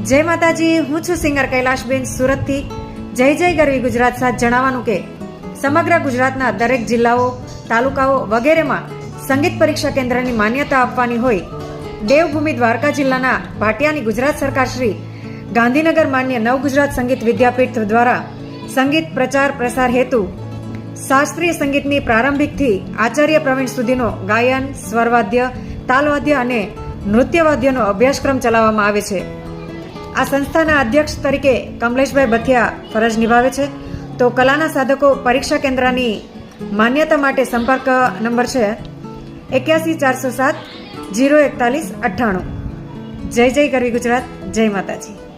જય માતાજી, હું છું સિંગર કૈલાશબેન સુરતથી. જય જય ગરવી ગુજરાત સાથે જણાવવાનું કે સમગ્ર ગુજરાતના દરેક જિલ્લાઓ, તાલુકાઓ વગેરેમાં સંગીત પરીક્ષા કેન્દ્રની માન્યતા આપવાની હોય દેવભૂમિ દ્વારકા જિલ્લાના ભાટિયાની ગુજરાત સરકાર શ્રી ગાંધીનગર માન્ય નવ ગુજરાત સંગીત વિદ્યાપીઠ દ્વારા સંગીત પ્રચાર પ્રસાર હેતુ શાસ્ત્રીય સંગીતની પ્રારંભિકથી આચાર્ય પ્રવીણ સુધીનો ગાયન, સ્વરવાદ્ય, તાલવાદ્ય અને નૃત્યવાદ્યનો અભ્યાસક્રમ ચલાવવામાં આવે છે. આ સંસ્થાના અધ્યક્ષ તરીકે કમલેશભાઈ બથિયા ફરજ નિભાવે છે. તો કલાના સાધકો પરીક્ષા કેન્દ્રની માન્યતા માટે સંપર્ક નંબર છે 81 407 041 98. જય જય ગરવી ગુજરાત, જય માતાજી.